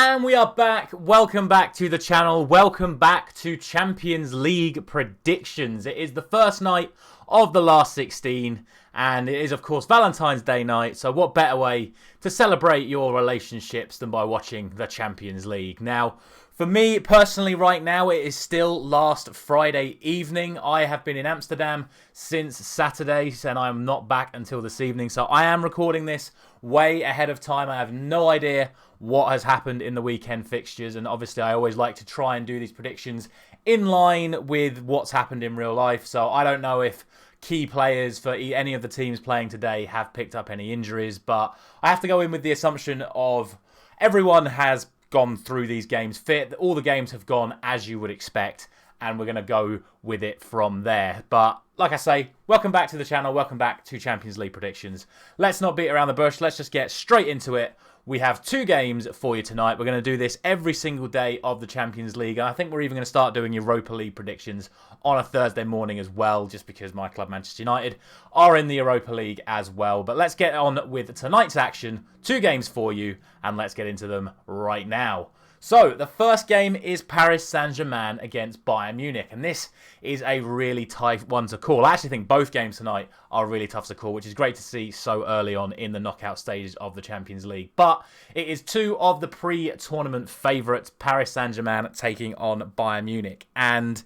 And we are back. Welcome back to the channel. Welcome back to Champions League predictions. It is the first night of the last 16, and it is, of course, Valentine's Day night. So what better way to celebrate your relationships than by watching the Champions League? Now, for me personally right now, it is still last Friday evening. I have been in Amsterdam since Saturday, and I am not back until this evening. So I am recording this way ahead of time. I have no idea what has happened in the weekend fixtures, and obviously I always like to try and do these predictions in line with what's happened in real life. So I don't know if key players for any of the teams playing today have picked up any injuries, but I have to go in with the assumption of everyone has gone through these games fit. All the games have gone as you would expect, and we're going to go with it from there. But like I say, welcome back to the channel. Welcome back to Champions League predictions. Let's not beat around the bush. Let's just get straight into it. We have 2 games for you tonight. We're going to do this every single day of the Champions League. And I think we're even going to start doing Europa League predictions on a Thursday morning as well, just because my club, Manchester United, are in the Europa League as well. But let's get on with tonight's action. 2 games for you, and let's get into them right now. So, the first game is Paris Saint-Germain against Bayern Munich, and this is a really tight one to call. I actually think both games tonight are really tough to call, which is great to see so early on in the knockout stages of the Champions League. But it is 2 of the pre-tournament favourites, Paris Saint-Germain taking on Bayern Munich, and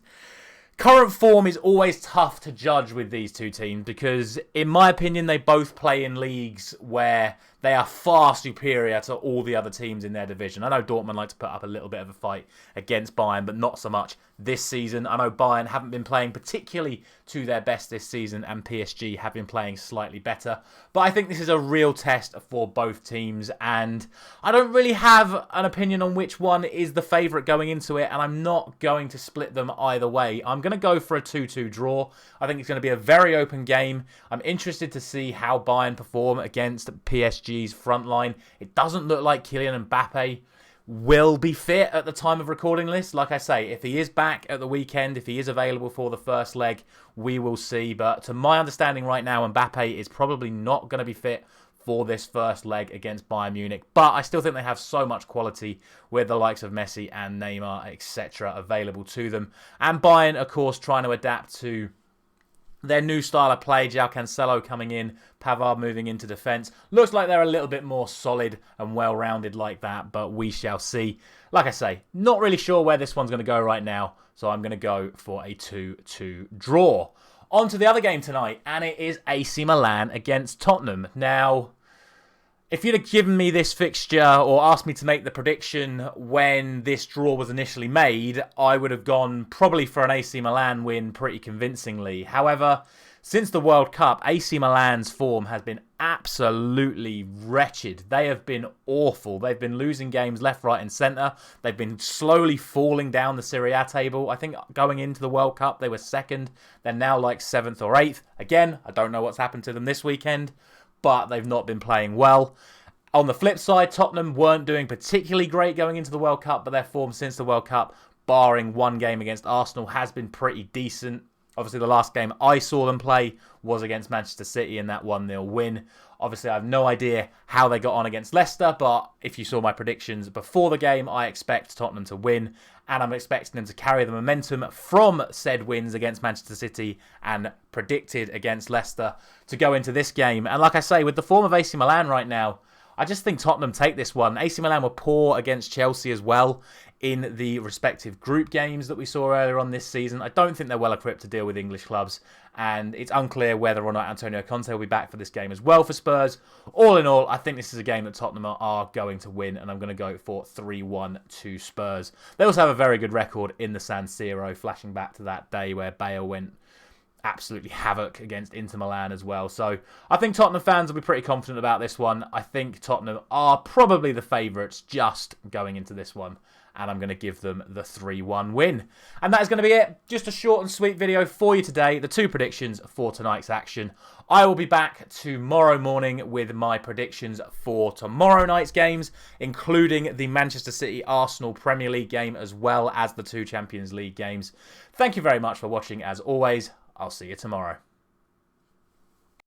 current form is always tough to judge with these two teams because, in my opinion, they both play in leagues where they are far superior to all the other teams in their division. I know Dortmund like to put up a little bit of a fight against Bayern, but not so much this season. I know Bayern haven't been playing particularly to their best this season, and PSG have been playing slightly better. But I think this is a real test for both teams, and I don't really have an opinion on which one is the favourite going into it, and I'm not going to split them either way. I'm going to go for a 2-2 draw. I think it's going to be a very open game. I'm interested to see how Bayern perform against PSG's front line. It doesn't look like Kylian Mbappe will be fit at the time of recording this. Like I say, if he is back at the weekend, if he is available for the first leg, we will see. But to my understanding right now, Mbappe is probably not going to be fit for this first leg against Bayern Munich. But I still think they have so much quality with the likes of Messi and Neymar, etc. available to them. And Bayern, of course, trying to adapt to their new style of play, João Cancelo coming in, Pavard moving into defence. Looks like they're a little bit more solid and well-rounded like that, but we shall see. Like I say, not really sure where this one's going to go right now, so I'm going to go for a 2-2 draw. On to the other game tonight, and it is AC Milan against Tottenham. Now, if you'd have given me this fixture or asked me to make the prediction when this draw was initially made, I would have gone probably for an AC Milan win pretty convincingly. However, since the World Cup, AC Milan's form has been absolutely wretched. They have been awful. They've been losing games left, right and centre. They've been slowly falling down the Serie A table. I think going into the World Cup, they were 2nd. They're now like 7th or 8th. Again, I don't know what's happened to them this weekend, but they've not been playing well. On the flip side, Tottenham weren't doing particularly great going into the World Cup, but their form since the World Cup, barring one game against Arsenal, has been pretty decent. Obviously, the last game I saw them play was against Manchester City in that 1-0 win. Obviously, I have no idea how they got on against Leicester, but if you saw my predictions before the game, I expect Tottenham to win, and I'm expecting them to carry the momentum from said wins against Manchester City and predicted against Leicester to go into this game. And like I say, with the form of AC Milan right now, I just think Tottenham take this one. AC Milan were poor against Chelsea as well in the respective group games that we saw earlier on this season. I don't think they're well equipped to deal with English clubs, and it's unclear whether or not Antonio Conte will be back for this game as well for Spurs. All in all, I think this is a game that Tottenham are going to win, and I'm going to go for 3-1 to Spurs. They also have a very good record in the San Siro, flashing back to that day where Bale went absolutely havoc against Inter Milan as well. So I think Tottenham fans will be pretty confident about this one. I think Tottenham are probably the favourites just going into this one, and I'm going to give them the 3-1 win. And that is going to be it. Just a short and sweet video for you today. The 2 predictions for tonight's action. I will be back tomorrow morning with my predictions for tomorrow night's games, including the Manchester City-Arsenal Premier League game as well as the 2 Champions League games. Thank you very much for watching as always. I'll see you tomorrow.